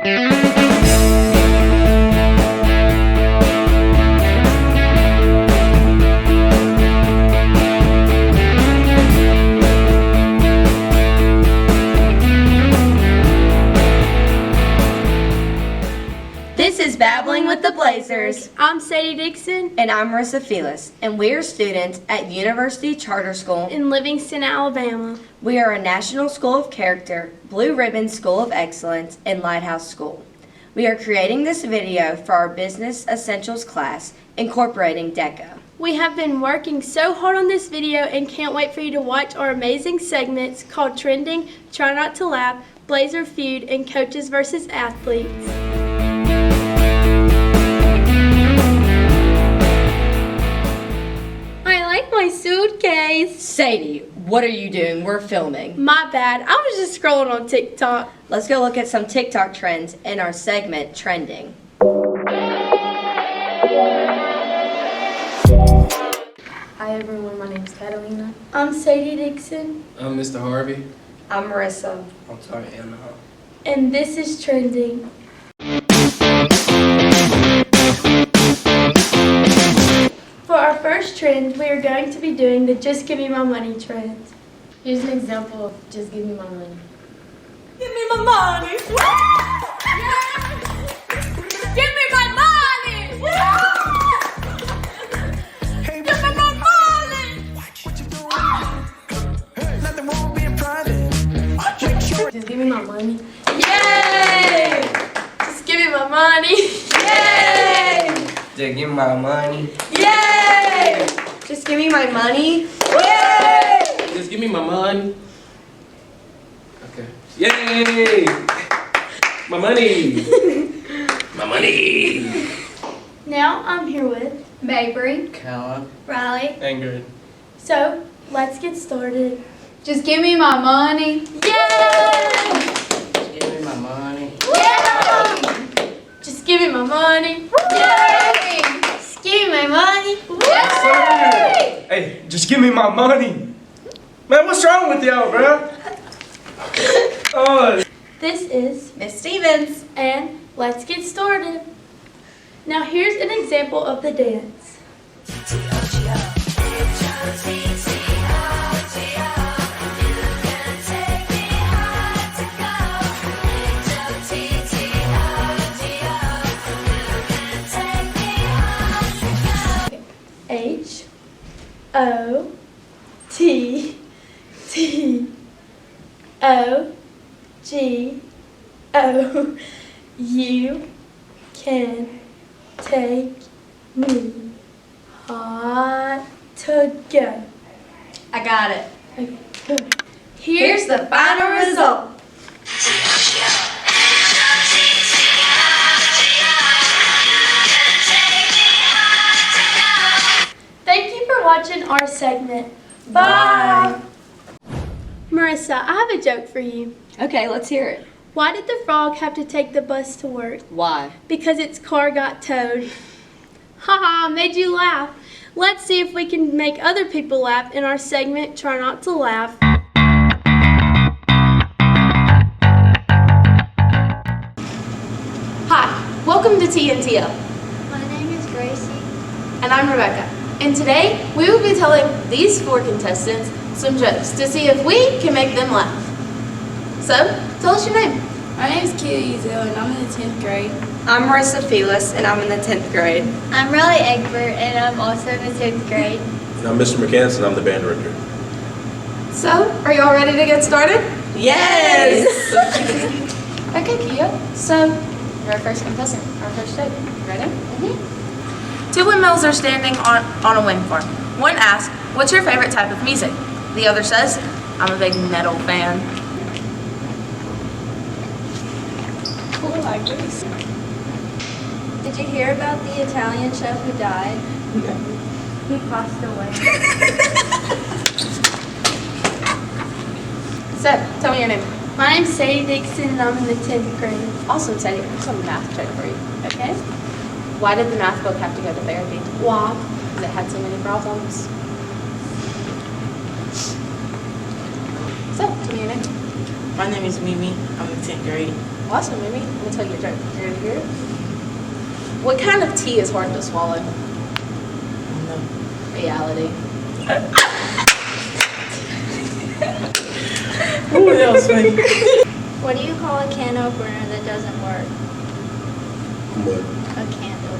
This is Babbling with the Blazers. I'm Sadie Dixon. And I'm Marissa Felix, and we are students at University Charter School in Livingston, Alabama. We are a National School of Character, Blue Ribbon School of Excellence, and Lighthouse School. We are creating this video for our Business Essentials class, incorporating DECA. We have been working so hard on this video and can't wait for you to watch our amazing segments called Trending, Try Not to Laugh, Blazer Feud, and Coaches versus Athletes. My suitcase. Sadie, what are you doing? We're filming. My bad. I was just scrolling on TikTok. Let's go look at some TikTok trends in our segment, Trending. Hi everyone, my name is Catalina. I'm Sadie Dixon. I'm Mr. Harvey. I'm Marissa. I'm sorry, Anna. And this is Trending. For our first trend, we are going to be doing the Just Give Me My Money trend. Here's an example of Just Give Me My Money. Give me my money. Give me my money. Give me my money. Nothing wrong being private. Just give me my money. Yay! Just give me my money. Yay! Just give me my money. Yay! Just give me my money. Yay! Just give me my money. Okay. Yay! My money. My money. Now I'm here with Mabry. Callum. Riley. Angry. So let's get started. Just give me my money. Yay! Just give me my money. Yay! Just give me my money. Yay! Just give me my money. Yay! Hey, just give me my money. Man, what's wrong with y'all, bro? Oh. This is Miss Stevens. and let's get started. Now here's an example of the dance. H O T T O G O You can take me hot to go. I got it. Okay, good. Here's the final result. Thank you for watching our segment. Bye. Marissa, I have a joke for you. Okay, let's hear it. Why did the frog have to take the bus to work? Why? Because its car got towed. Haha, made you laugh. Let's see if we can make other people laugh in our segment, Try Not to Laugh. Hi, welcome to TNTL. My name is Gracie. And I'm Rebecca. And today, we will be telling these 4 contestants some jokes to see if we can make them laugh. So, tell us your name. My name is Keely Uzel and I'm in the 10th grade. I'm Marissa Felix, and I'm in the 10th grade. I'm Riley Egbert, and I'm also in the 10th grade. And I'm Mr. McCann, I'm the band director. So, are y'all ready to get started? Yes! Okay, Kia. So, you're our first contestant, our first joke. Ready? Two windmills are standing on a wind farm. One asks, "What's your favorite type of music?" The other says, "I'm a big metal fan." Did you hear about the Italian chef who died? He passed away. So, tell me your name. My name's Sadie Dixon, and I'm in the 10th grade. Awesome, Teddy. I have some math check for you. Okay? Why did the math book have to go to therapy? Why? Because it had so many problems. So, tell me your name. My name is Mimi. I'm in 10th grade. Awesome, Mimi. I'm gonna tell you a joke. You ready to hear it? What kind of tea is hard to swallow? No. Reality. Ooh, that was funny. What do you call a can opener that doesn't work? What? A candle.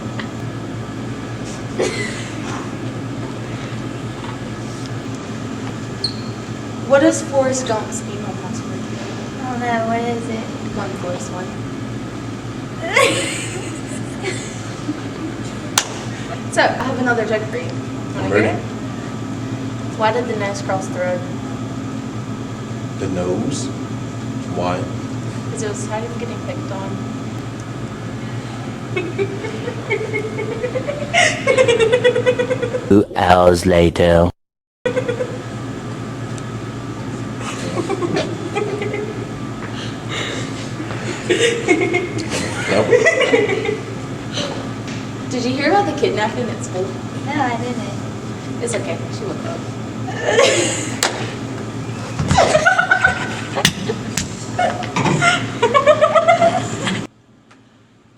What does Forrest Gump's email password? Oh no, what is it? 141. So, I have another joke for you. Wanna hear Ready? it? Why did the nose cross the road? The nose. Why? Because it was tired of getting picked on. 2 hours later. Did you hear about the kidnapping at school? No, I didn't. It's okay. She woke up.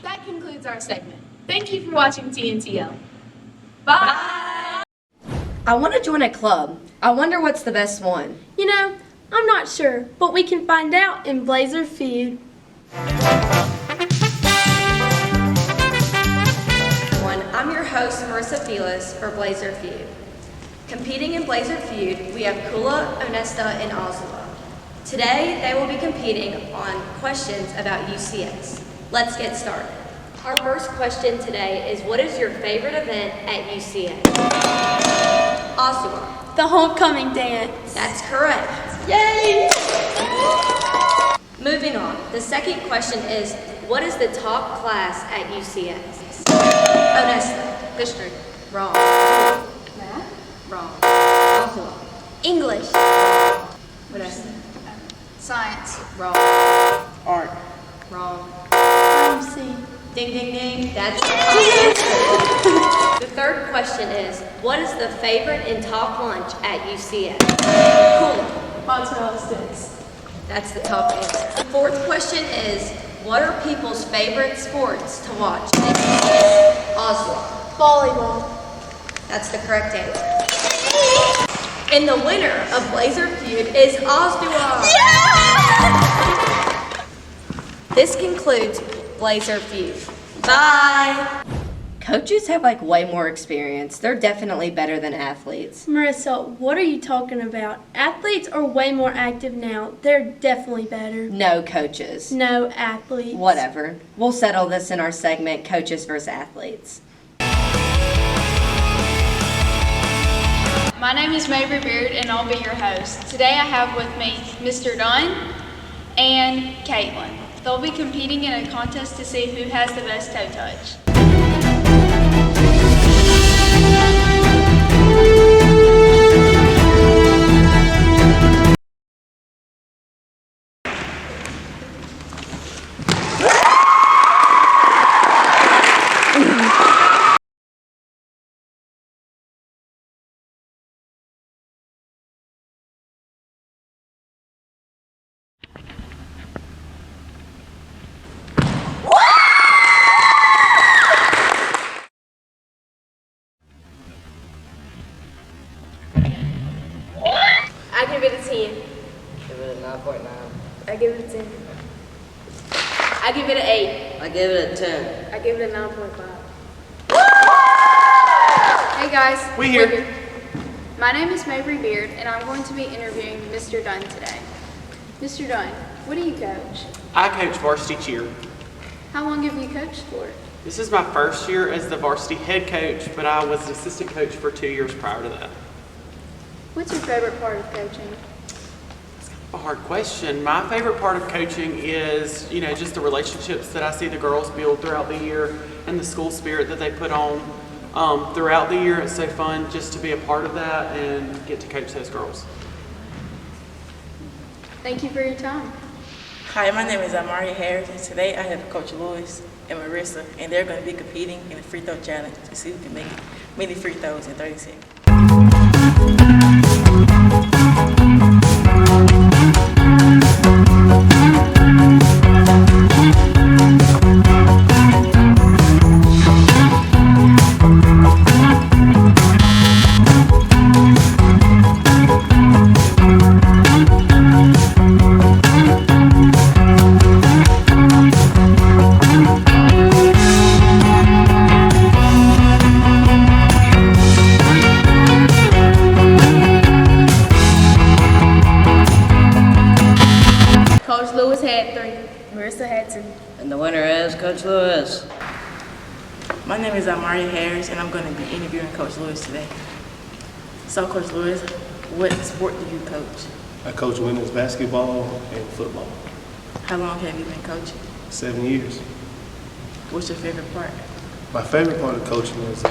That concludes our segment. Thank you for watching TNTL. Bye! I want to join a club. I wonder what's the best one. You know, I'm not sure, but we can find out in Blazer Feud. I'm your host, Marissa Felix, for Blazer Feud. Competing in Blazer Feud, we have Kula, Onesta, and Oslo. Today, they will be competing on questions about UCS. Let's get started. Our first question today is, what is your favorite event at UCS? Oslo. The homecoming dance. That's correct. Yay! Moving on, the second question is, what is the top class at UCS? Onesta. History. Wrong. Math? Wrong. Oslo. English. What else? Science. Wrong. Art. Wrong. IMC. Ding, ding, ding. That's the third question is, what is the favorite and top lunch at UCS? Cool. Mozzarella sticks. That's the top answer. The fourth question is, what are people's favorite sports to watch? Oslo. Volleyball. That's the correct answer. And the winner of Blazer Feud is Oslo. This concludes Blazer Feud. Bye. Coaches have like way more experience. They're definitely better than athletes. Marissa, what are you talking about? Athletes are way more active now. They're definitely better. No coaches. No athletes. Whatever. We'll settle this in our segment, Coaches versus Athletes. My name is Mabry Beard and I'll be your host. Today I have with me Mr. Dunn and Caitlin. They'll be competing in a contest to see who has the best toe touch. I give it a 10. Give it a 9.9. I give it a 10. I give it an 8. I give it a 10. I give it a 9.5. Hey guys. We here. We're here. My name is Mabry Beard and I'm going to be interviewing Mr. Dunn today. Mr. Dunn, what do you coach? I coach varsity cheer. How long have you coached for? This is my first year as the varsity head coach, but I was an assistant coach for 2 years prior to that. What's your favorite part of coaching? A hard question. My favorite part of coaching is, just the relationships that I see the girls build throughout the year and the school spirit that they put on throughout the year. It's so fun just to be a part of that and get to coach those girls. Thank you for your time. Hi, my name is Amaria Harris, and today I have Coach Lewis and Marissa, and they're going to be competing in a free throw challenge to see who can make many free throws in 30 seconds. Marissa Hudson. And the winner is Coach Lewis. My name is Amaria Harris, and I'm going to be interviewing Coach Lewis today. So, Coach Lewis, what sport do you coach? I coach women's basketball and football. How long have you been coaching? 7 years. What's your favorite part? My favorite part of coaching is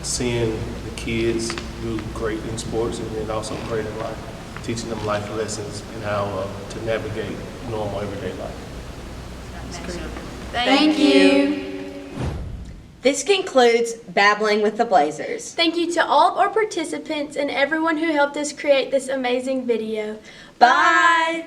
seeing the kids do great in sports and then also great in life, teaching them life lessons and how to navigate normal everyday life. Thank you. This concludes Babbling with the Blazers. Thank you to all of our participants and everyone who helped us create this amazing video. Bye!